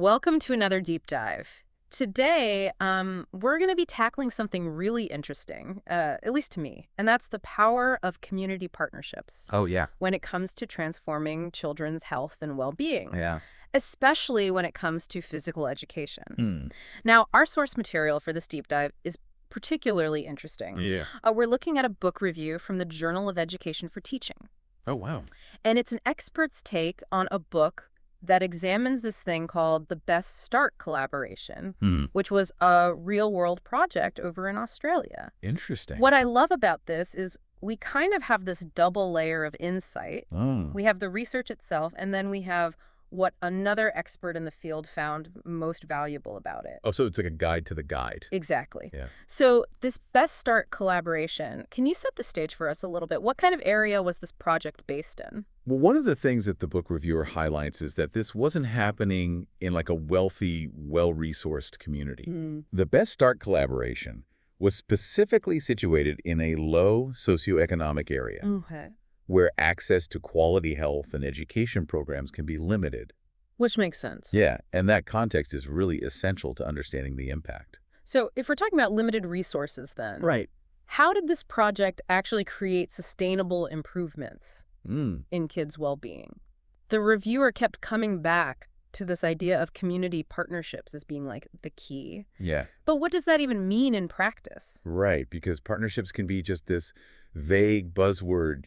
Welcome to another deep dive. Today, we're going to be tackling something really interesting, at least to me, and that's the power of community partnerships Oh, yeah. when it comes to transforming children's health and well-being, Yeah. especially when it comes to physical education. Hmm. Now, our source material for this deep dive is particularly interesting. Yeah. We're looking at a book review from the Journal of Education for Teaching, Oh, wow. and it's an expert's take on a book that examines this thing called the Best Start collaboration, Hmm. which was a real-world project over in Australia. Interesting. What I love about this is we kind of have this double layer of insight. Oh. We have the research itself, and then we have what another expert in the field found most valuable about it. Oh, so it's like a guide to the guide. Exactly. Yeah. So this Best Start collaboration, can you set the stage for us a little bit? What kind of area was this project based in? Well, one of the things that the book reviewer highlights is that this wasn't happening in like a wealthy, well-resourced community. The Best Start collaboration was specifically situated in a low socioeconomic area Okay. where access to quality health and education programs can be limited. Which makes sense. Yeah, and that context is really essential to understanding the impact. So if we're talking about limited resources then, Right. how did this project actually create sustainable improvements Mm. in kids' well-being? The reviewer kept coming back to this idea of community partnerships as being like the key. Yeah. But what does that even mean in practice? Right, because partnerships can be just this vague buzzword.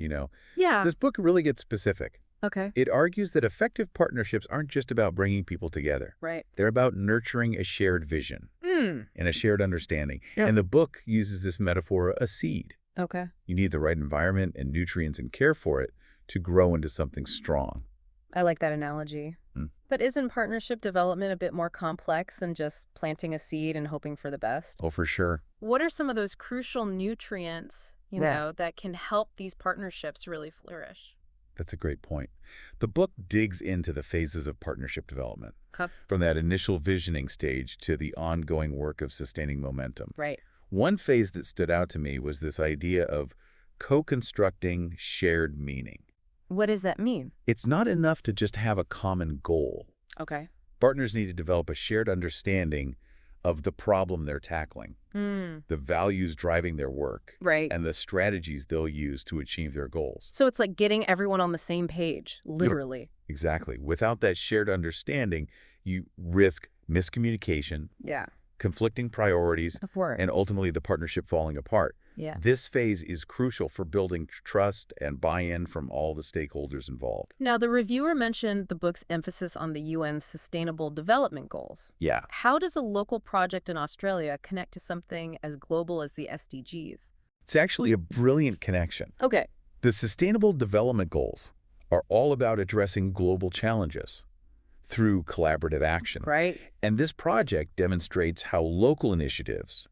Yeah. This book really gets specific. Okay. It argues that effective partnerships aren't just about bringing people together. Right. They're about nurturing a shared vision and a shared understanding. Yep. And the book uses this metaphor, a seed. Okay. You need the right environment and nutrients and care for it to grow into something strong. I like that analogy. Mm. But isn't partnership development a bit more complex than just planting a seed and hoping for the best? Oh, for sure. What are some of those crucial nutrients, Right. that can help these partnerships really flourish? That's a great point. The book digs into the phases of partnership development, Okay. from that initial visioning stage to the ongoing work of sustaining momentum. Right. One phase that stood out to me was this idea of co-constructing shared meaning. What does that mean? It's not enough to just have a common goal. Okay. Partners need to develop a shared understanding of the problem they're tackling, the values driving their work, Right. and the strategies they'll use to achieve their goals. So it's like getting everyone on the same page, literally. Exactly. Without that shared understanding, you risk miscommunication, Yeah. conflicting priorities, Of course. and ultimately the partnership falling apart. Yeah. This phase is crucial for building trust and buy-in from all the stakeholders involved. Now, the reviewer mentioned the book's emphasis on the UN's Sustainable Development Goals. Yeah. How does a local project in Australia connect to something as global as the SDGs? It's actually a brilliant connection. Okay. The Sustainable Development Goals are all about addressing global challenges through collaborative action. Right. And this project demonstrates how local initiatives,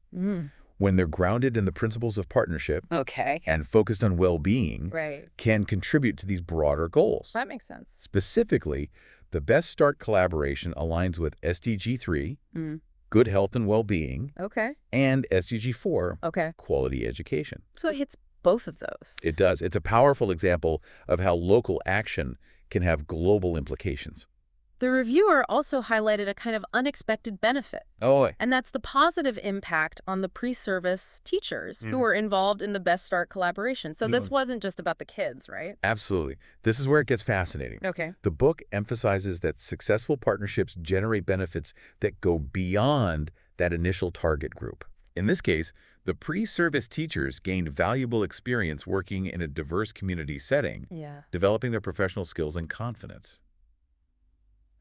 when they're grounded in the principles of partnership Okay. and focused on well-being, Right. can contribute to these broader goals. That makes sense. Specifically, the Best Start collaboration aligns with SDG 3, good health and well-being, Okay. and SDG 4, Okay. quality education. So it hits both of those. It does. It's a powerful example of how local action can have global implications. The reviewer also highlighted a kind of unexpected benefit, Oh, and that's the positive impact on the pre-service teachers who were involved in the Best Start collaboration. So this wasn't just about the kids, right? absolutely. This is where it gets fascinating. Okay. The book emphasizes that successful partnerships generate benefits that go beyond that initial target group. In this case, the pre-service teachers gained valuable experience working in a diverse community setting, Yeah. developing their professional skills and confidence.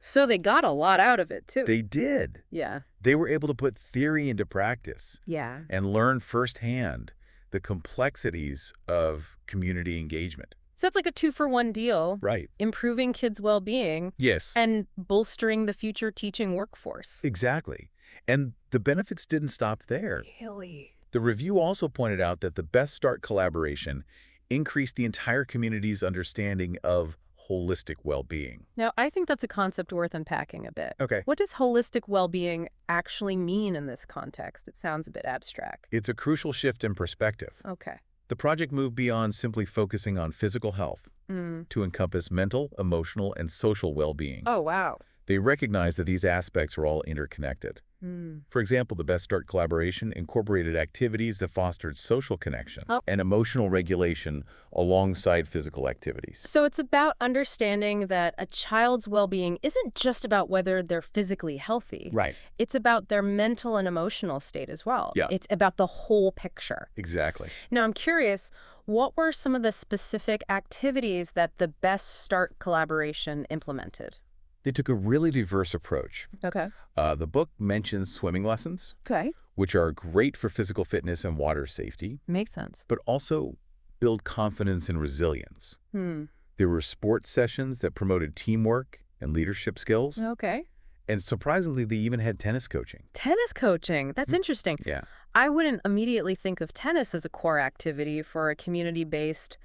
So they got a lot out of it, too. They did. Yeah. They were able to put theory into practice Yeah. and learn firsthand the complexities of community engagement. So it's like a 2-for-1 deal, Right. improving kids' well-being Yes. and bolstering the future teaching workforce. Exactly. And the benefits didn't stop there. Really? The review also pointed out that the Best Start collaboration increased the entire community's understanding of holistic well-being. Now, I think that's a concept worth unpacking a bit. Okay. What does holistic well-being actually mean in this context? It sounds a bit abstract. It's a crucial shift in perspective. Okay. The project moved beyond simply focusing on physical health to encompass mental, emotional, and social well-being. Oh, wow. They recognize that these aspects are all interconnected. Hmm. For example, the Best Start collaboration incorporated activities that fostered social connection Oh. and emotional regulation alongside physical activities. So it's about understanding that a child's well-being isn't just about whether they're physically healthy. Right. It's about their mental and emotional state as well. Yeah. It's about the whole picture. Exactly. Now, I'm curious, what were some of the specific activities that the Best Start collaboration implemented? They took a really diverse approach. Okay. The book mentions swimming lessons, Okay. which are great for physical fitness and water safety, Makes sense. but also build confidence and resilience. There were sports sessions that promoted teamwork and leadership skills, Okay. and surprisingly, they even had tennis coaching. Tennis coaching. That's interesting. Yeah. I wouldn't immediately think of tennis as a core activity for a community-based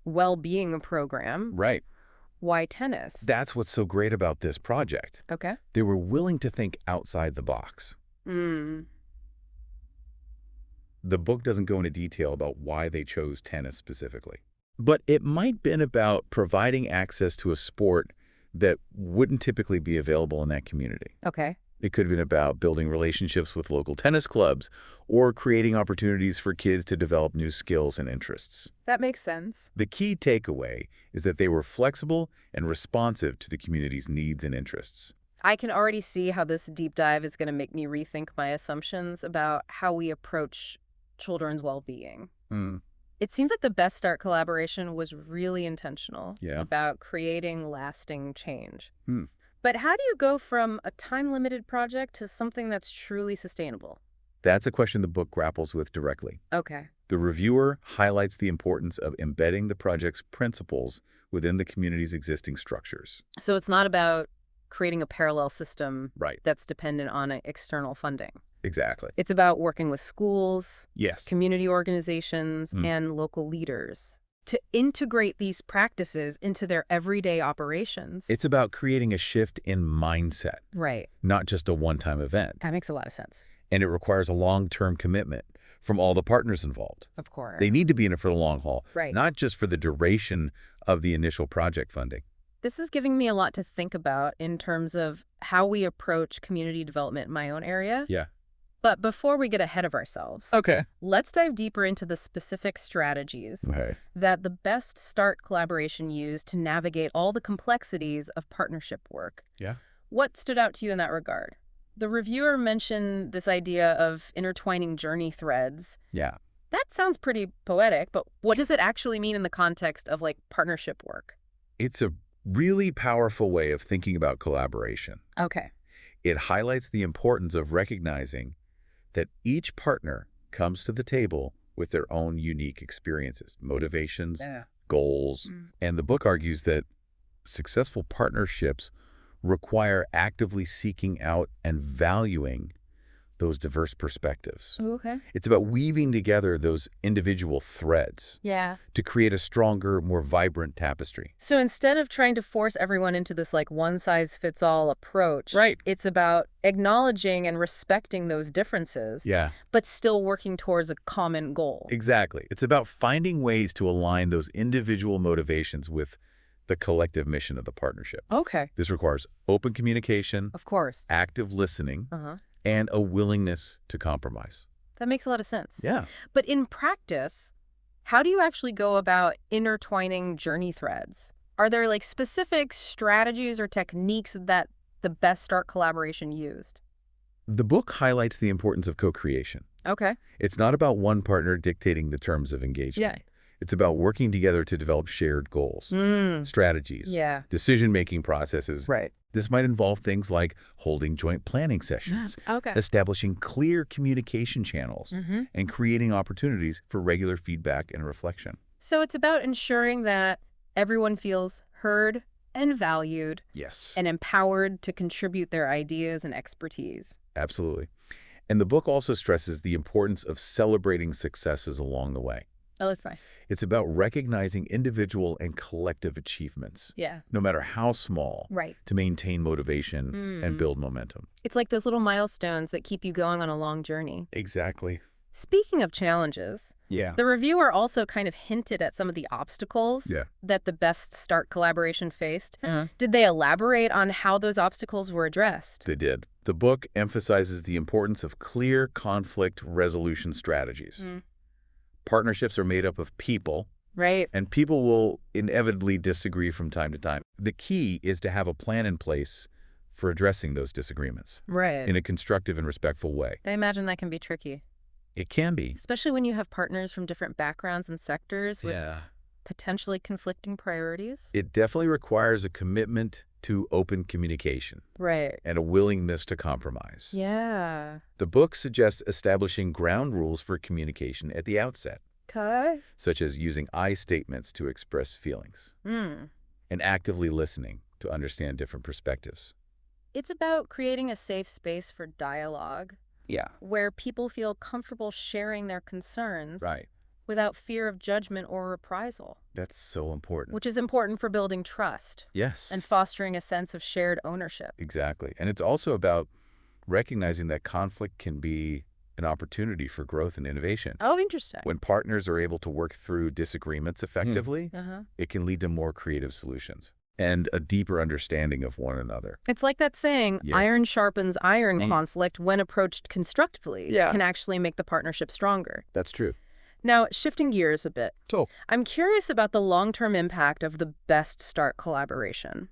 well-being program. Right. Why tennis? That's what's so great about this project. Okay. They were willing to think outside the box. Mm. The book doesn't go into detail about why they chose tennis specifically. But it might have been about providing access to a sport that wouldn't typically be available in that community. Okay. It could have been about building relationships with local tennis clubs or creating opportunities for kids to develop new skills and interests. That makes sense. The key takeaway is that they were flexible and responsive to the community's needs and interests. I can already see how this deep dive is going to make me rethink my assumptions about how we approach children's well-being. Hmm. It seems like the Best Start collaboration was really intentional Yeah. about creating lasting change. Hmm. But how do you go from a time-limited project to something that's truly sustainable? That's a question the book grapples with directly. Okay. The reviewer highlights the importance of embedding the project's principles within the community's existing structures. So it's not about creating a parallel system Right. that's dependent on external funding. Exactly. It's about working with schools, Yes. community organizations, and local leaders to integrate these practices into their everyday operations. It's about creating a shift in mindset, Right. not just a one-time event. That makes a lot of sense. And it requires a long-term commitment from all the partners involved. Of course. They need to be in it for the long haul, Right. not just for the duration of the initial project funding. This is giving me a lot to think about in terms of how we approach community development in my own area. Yeah. But before we get ahead of ourselves, Okay. let's dive deeper into the specific strategies Okay. that the Best Start collaboration used to navigate all the complexities of partnership work. Yeah. What stood out to you in that regard? The reviewer mentioned this idea of intertwining journey threads. Yeah. That sounds pretty poetic, but what does it actually mean in the context of, like, partnership work? It's a really powerful way of thinking about collaboration. Okay. It highlights the importance of recognizing that each partner comes to the table with their own unique experiences, motivations, goals. And the book argues that successful partnerships require actively seeking out and valuing those diverse perspectives. Okay. It's about weaving together those individual threads Yeah. to create a stronger, more vibrant tapestry. So instead of trying to force everyone into this, like, one-size-fits-all approach, Right. it's about acknowledging and respecting those differences, Yeah, but still working towards a common goal. exactly. It's about finding ways to align those individual motivations with the collective mission of the partnership. Okay. This requires open communication, Of course. active listening, Uh-huh. and a willingness to compromise. That makes a lot of sense. Yeah. But in practice, how do you actually go about intertwining journey threads? Are there, like, specific strategies or techniques that the Best Start collaboration used? The book highlights the importance of co-creation. Okay. It's not about one partner dictating the terms of engagement. It's about working together to develop shared goals, strategies, Yeah. decision-making processes. Right. This might involve things like holding joint planning sessions, Okay. establishing clear communication channels, and creating opportunities for regular feedback and reflection. So it's about ensuring that everyone feels heard and valued Yes. and empowered to contribute their ideas and expertise. Absolutely. And the book also stresses the importance of celebrating successes along the way. Oh, that's nice. It's about recognizing individual and collective achievements, Yeah. no matter how small, Right. to maintain motivation and build momentum. It's like those little milestones that keep you going on a long journey. Exactly. Speaking of challenges, Yeah. the reviewer also kind of hinted at some of the obstacles Yeah. that the Best Start collaboration faced. Did they elaborate on how those obstacles were addressed? They did. The book emphasizes the importance of clear conflict resolution strategies. Partnerships are made up of people, Right. and people will inevitably disagree from time to time. The key is to have a plan in place for addressing those disagreements Right. in a constructive and respectful way. I imagine that can be tricky, It can be. especially when you have partners from different backgrounds and sectors with Yeah. potentially conflicting priorities. It definitely requires a commitment to open communication Right. and a willingness to compromise. Yeah. The book suggests establishing ground rules for communication at the outset, Okay. such as using I statements to express feelings and actively listening to understand different perspectives. It's about creating a safe space for dialogue Yeah. where people feel comfortable sharing their concerns Right. without fear of judgment or reprisal, That's so important. which is important for building trust Yes. and fostering a sense of shared ownership. Exactly. And it's also about recognizing that conflict can be an opportunity for growth and innovation. Oh, interesting. When partners are able to work through disagreements effectively, it can lead to more creative solutions and a deeper understanding of one another. It's like that saying, Yeah. iron sharpens iron. Conflict, when approached constructively, can actually make the partnership stronger. That's true. Now, shifting gears a bit, So, I'm curious about the long-term impact of the Best Start collaboration.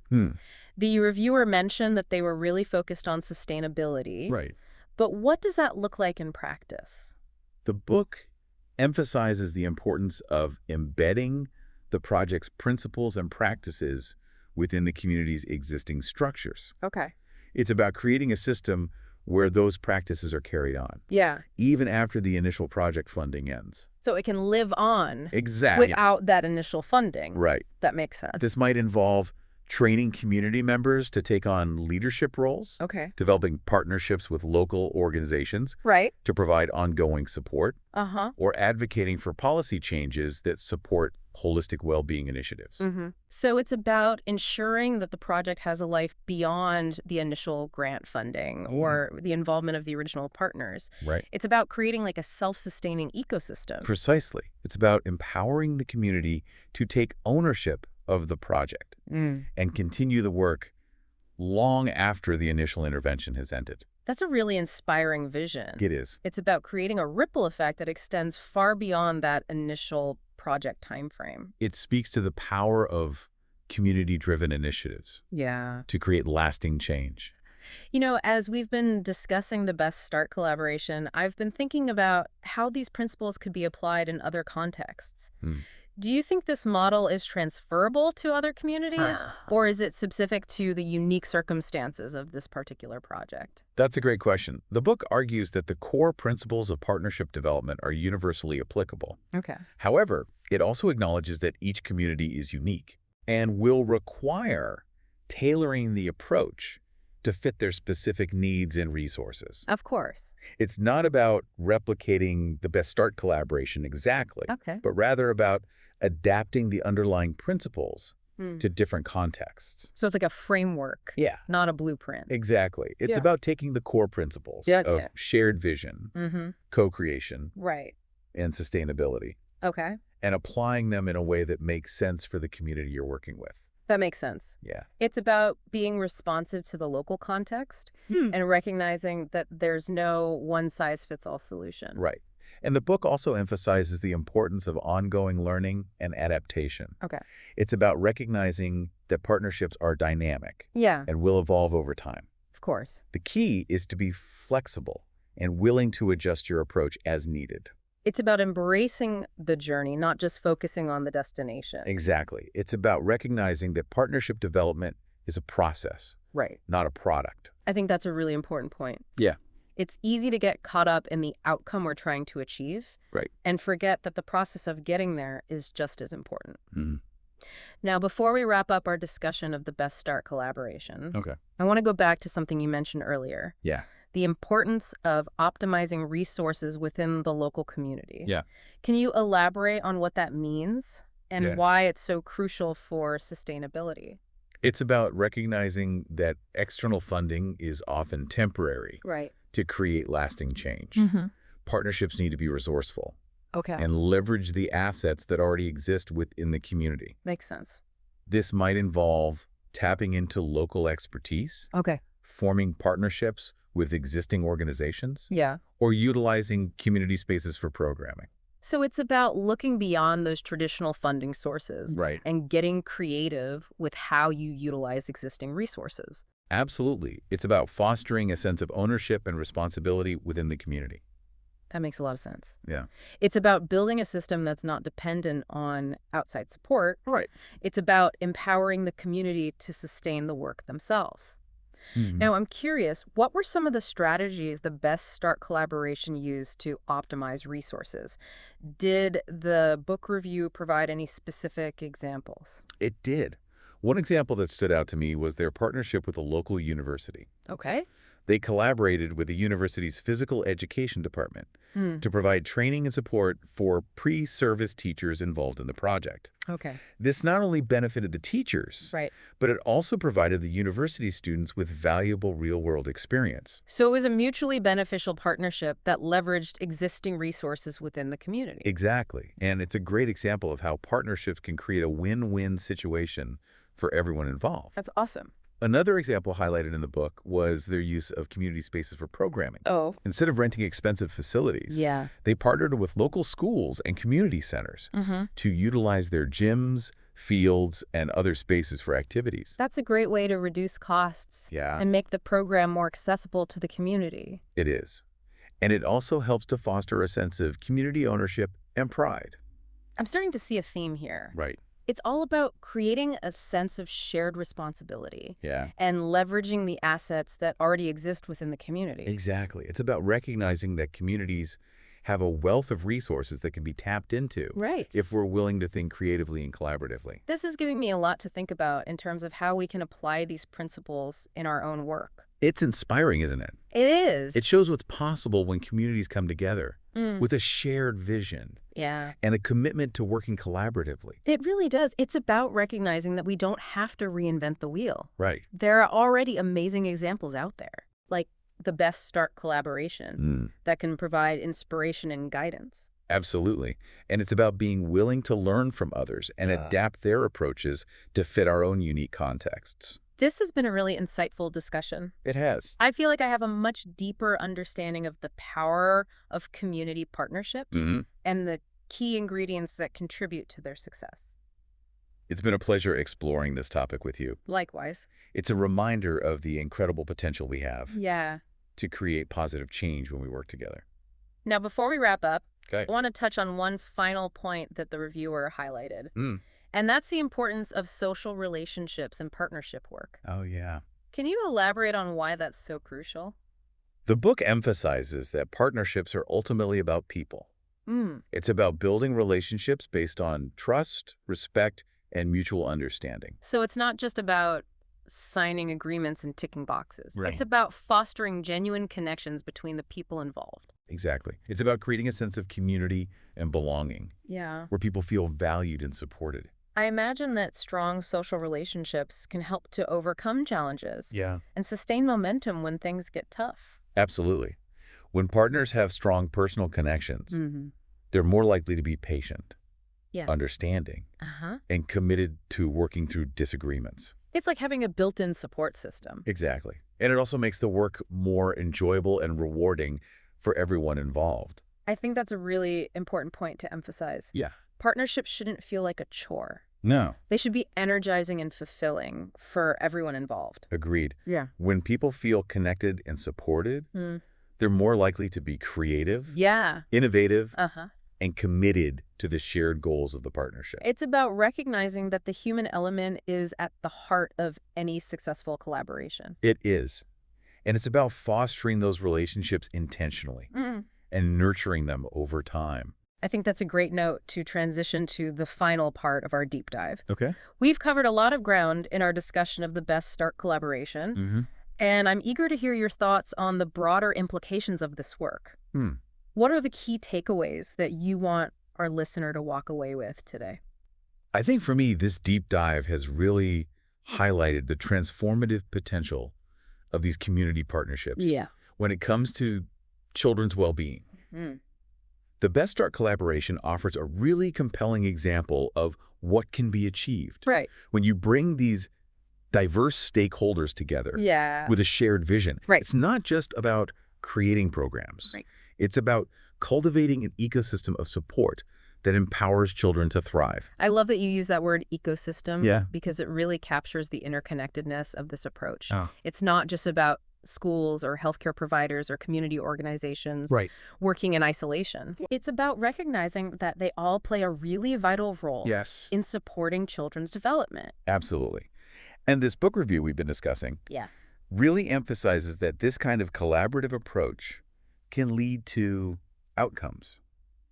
The reviewer mentioned that they were really focused on sustainability. right. But what does that look like in practice? The book emphasizes the importance of embedding the project's principles and practices within the community's existing structures. Okay. It's about creating a system where those practices are carried on, Yeah. even after the initial project funding ends. So it can live on Exactly. without that initial funding. Right. That makes sense. This might involve training community members to take on leadership roles, Okay. developing partnerships with local organizations Right. to provide ongoing support, Uh-huh. or advocating for policy changes that support holistic well-being initiatives. So it's about ensuring that the project has a life beyond the initial grant funding or the involvement of the original partners. Right. It's about creating like a self-sustaining ecosystem. Precisely. It's about empowering the community to take ownership of the project and continue the work long after the initial intervention has ended. That's a really inspiring vision. It is. It's about creating a ripple effect that extends far beyond that initial project timeframe. It speaks to the power of community-driven initiatives Yeah. to create lasting change. You know, as we've been discussing the Best Start collaboration, I've been thinking about how these principles could be applied in other contexts. Do you think this model is transferable to other communities, or is it specific to the unique circumstances of this particular project? That's a great question. The book argues that the core principles of partnership development are universally applicable. Okay. However, it also acknowledges that each community is unique and will require tailoring the approach to fit their specific needs and resources. Of course. It's not about replicating the Best Start collaboration exactly, Okay. but rather about adapting the underlying principles to different contexts. So it's like a framework, Yeah, not a blueprint. exactly. It's Yeah. about taking the core principles That's of it. shared vision, co-creation, Right. and sustainability, Okay. and applying them in a way that makes sense for the community you're working with. That makes sense. Yeah. It's about being responsive to the local context and recognizing that there's no one-size-fits-all solution. Right. And the book also emphasizes the importance of ongoing learning and adaptation. Okay. It's about recognizing that partnerships are dynamic Yeah, and will evolve over time. of course. The key is to be flexible and willing to adjust your approach as needed. It's about embracing the journey, not just focusing on the destination. Exactly. It's about recognizing that partnership development is a process, Right. not a product. I think that's a really important point. Yeah. It's easy to get caught up in the outcome we're trying to achieve Right. and forget that the process of getting there is just as important. Mhm. Now, before we wrap up our discussion of the Best Start collaboration, Okay. I want to go back to something you mentioned earlier. Yeah. The importance of optimizing resources within the local community. Yeah. Can you elaborate on what that means and Yeah. why it's so crucial for sustainability? It's about recognizing that external funding is often temporary Right. to create lasting change. Partnerships need to be resourceful Okay. and leverage the assets that already exist within the community. Makes sense. This might involve tapping into local expertise, Okay. forming partnerships with existing organizations, Yeah. or utilizing community spaces for programming. So it's about looking beyond those traditional funding sources Right. and getting creative with how you utilize existing resources. Absolutely. It's about fostering a sense of ownership and responsibility within the community. That makes a lot of sense. Yeah. It's about building a system that's not dependent on outside support. Right. It's about empowering the community to sustain the work themselves. Mhm. Now, I'm curious, what were some of the strategies the Best Start collaboration used to optimize resources? Did the book review provide any specific examples? It did. One example that stood out to me was their partnership with a local university. Okay. They collaborated with the university's physical education department Hmm. to provide training and support for pre-service teachers involved in the project. Okay. This not only benefited the teachers, Right. but it also provided the university students with valuable real-world experience. So it was a mutually beneficial partnership that leveraged existing resources within the community. Exactly. And it's a great example of how partnerships can create a win-win situation for everyone involved. That's awesome. Another example highlighted in the book was their use of community spaces for programming. Oh. Instead of renting expensive facilities, Yeah. they partnered with local schools and community centers Mm-hmm. to utilize their gyms, fields, and other spaces for activities. That's a great way to reduce costs Yeah, and make the program more accessible to the community. it is. And it also helps to foster a sense of community ownership and pride. I'm starting to see a theme here. Right. It's all about creating a sense of shared responsibility Yeah, and leveraging the assets that already exist within the community. exactly. It's about recognizing that communities have a wealth of resources that can be tapped into Right. if we're willing to think creatively and collaboratively. This is giving me a lot to think about in terms of how we can apply these principles in our own work. It's inspiring, isn't it? It is. It shows what's possible when communities come together Mm. with a shared vision Yeah. and a commitment to working collaboratively. It really does. It's about recognizing that we don't have to reinvent the wheel. Right. There are already amazing examples out there, like the Best Start collaboration that can provide inspiration and guidance. Absolutely. And it's about being willing to learn from others and Yeah. adapt their approaches to fit our own unique contexts. This has been a really insightful discussion. It has. I feel like I have a much deeper understanding of the power of community partnerships and the key ingredients that contribute to their success. It's been a pleasure exploring this topic with you. Likewise. It's a reminder of the incredible potential we have Yeah. to create positive change when we work together. Now, before we wrap up, Okay. I want to touch on one final point that the reviewer highlighted, Mm. and that's the importance of social relationships and partnership work. Oh, yeah. Can you elaborate on why that's so crucial? The book emphasizes that partnerships are ultimately about people. Mm. It's about building relationships based on trust, respect, and mutual understanding. So it's not just about signing agreements and ticking boxes. Right. It's about fostering genuine connections between the people involved. Exactly. It's about creating a sense of community and belonging Yeah. where people feel valued and supported. I imagine that strong social relationships can help to overcome challenges Yeah. and sustain momentum when things get tough. Absolutely. When partners have strong personal connections, they're more likely to be patient, Yeah. understanding, Uh-huh. and committed to working through disagreements. It's like having a built-in support system. Exactly. And it also makes the work more enjoyable and rewarding for everyone involved. I think that's a really important point to emphasize. Yeah. Partnerships shouldn't feel like a chore. No. They should be energizing and fulfilling for everyone involved. Agreed. Yeah. When people feel connected and supported, they're more likely to be creative, Yeah. innovative, Uh-huh. and committed to the shared goals of the partnership. It's about recognizing that the human element is at the heart of any successful collaboration. It is. And it's about fostering those relationships intentionally and nurturing them over time. I think that's a great note to transition to the final part of our deep dive. Okay. We've covered a lot of ground in our discussion of the Best Start collaboration, and I'm eager to hear your thoughts on the broader implications of this work. What are the key takeaways that you want our listener to walk away with today? I think for me, this deep dive has really highlighted the transformative potential of these community partnerships when it comes to children's well-being. Hmm. The Best Start collaboration offers a really compelling example of what can be achieved Right. when you bring these diverse stakeholders together Yeah. with a shared vision. Right. It's not just about creating programs. Right. It's about cultivating an ecosystem of support that empowers children to thrive. I love that you use that word ecosystem Yeah. because it really captures the interconnectedness of this approach. Oh. It's not just about schools or healthcare providers or community organizations Right. working in isolation. It's about recognizing that they all play a really vital role Yes. in supporting children's development. Absolutely. And this book review we've been discussing Yeah. really emphasizes that this kind of collaborative approach can lead to outcomes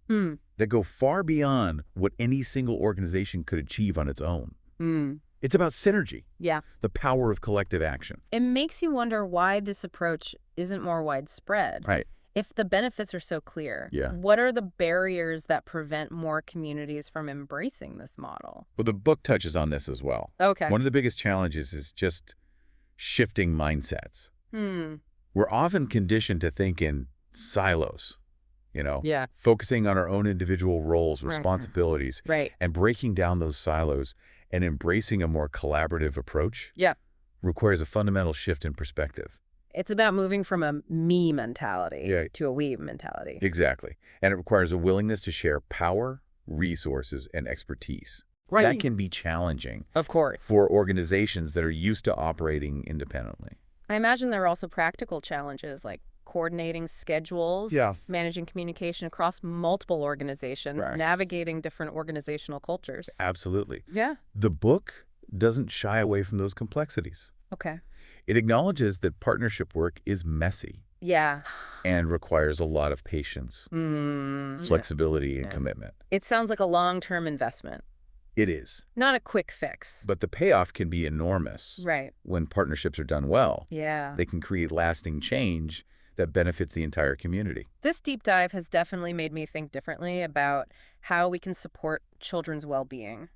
Hmm. that go far beyond what any single organization could achieve on its own. Hmm. It's about synergy, Yeah. the power of collective action. It makes you wonder why this approach isn't more widespread. Right. If the benefits are so clear, Yeah. what are the barriers that prevent more communities from embracing this model? Well, the book touches on this as well. Okay. One of the biggest challenges is just shifting mindsets. Hmm. We're often conditioned to think in silos, Yeah. focusing on our own individual roles, Right. responsibilities, Right. and breaking down those silos and embracing a more collaborative approach Yeah. requires a fundamental shift in perspective. It's about moving from a me mentality Yeah. to a we mentality. Exactly. And it requires a willingness to share power, resources, and expertise. Right. That can be challenging Of course. for organizations that are used to operating independently. I imagine there are also practical challenges like coordinating schedules, Yes. managing communication across multiple organizations, Yes. navigating different organizational cultures. Absolutely. Yeah. The book doesn't shy away from those complexities. Okay. It acknowledges that partnership work is messy Yeah. and requires a lot of patience, flexibility, and Yeah. commitment. It sounds like a long-term investment, It is. not a quick fix. But the payoff can be enormous. Right. When partnerships are done well. Yeah. They can create lasting change that benefits the entire community. This deep dive has definitely made me think differently about how we can support children's well-being.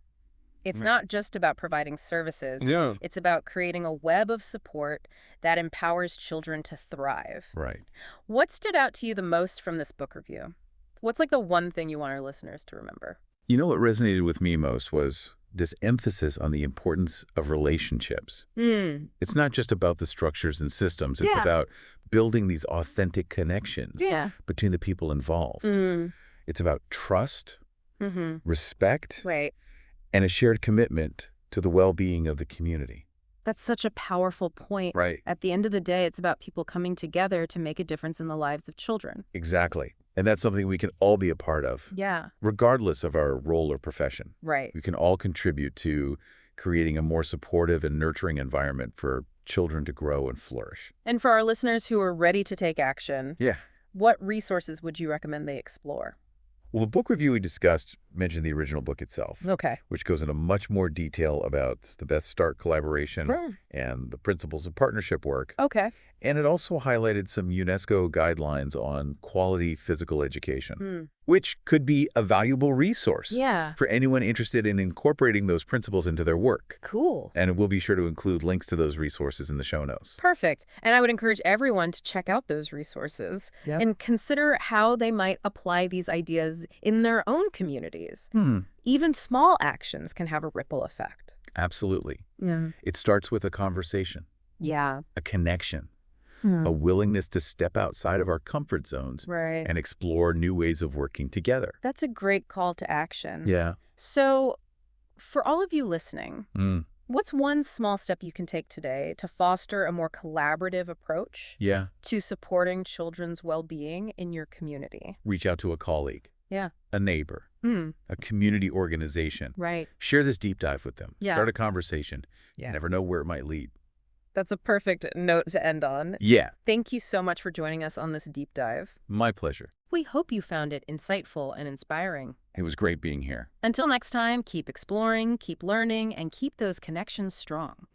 It's Right. not just about providing services. Yeah. It's about creating a web of support that empowers children to thrive. Right. What stood out to you the most from this book review? What's like the one thing you want our listeners to remember? You know what resonated with me most was this emphasis on the importance of relationships. It's not just about the structures and systems. It's Yeah. about building these authentic connections Yeah. between the people involved. It's about trust, respect, Right. and a shared commitment to the well-being of the community. That's such a powerful point. Right. At the end of the day, it's about people coming together to make a difference in the lives of children. Exactly. And that's something we can all be a part of, Yeah. regardless of our role or profession. Right. We can all contribute to creating a more supportive and nurturing environment for children to grow and flourish. And for our listeners who are ready to take action, Yeah. what resources would you recommend they explore? Well, the book review we discussed mentioned the original book itself, Okay. which goes into much more detail about the Best Start collaboration and the principles of partnership work. Okay. And it also highlighted some UNESCO guidelines on quality physical education, which could be a valuable resource Yeah. for anyone interested in incorporating those principles into their work. Cool. And we'll be sure to include links to those resources in the show notes. Perfect. And I would encourage everyone to check out those resources and consider how they might apply these ideas in their own communities. Even small actions can have a ripple effect. Absolutely. Yeah. It starts with a conversation, Yeah. a connection, a willingness to step outside of our comfort zones Right. and explore new ways of working together. That's a great call to action. Yeah. So, for all of you listening, Mm. what's one small step you can take today to foster a more collaborative approach Yeah. to supporting children's well-being in your community? Reach out to a colleague, Yeah. a neighbor, a community organization. Right. Share this deep dive with them. Yeah. Start a conversation. Yeah. You never know where it might lead. That's a perfect note to end on. Yeah. Thank you so much for joining us on this deep dive. My pleasure. We hope you found it insightful and inspiring. It was great being here. Until next time, keep exploring, keep learning, and keep those connections strong.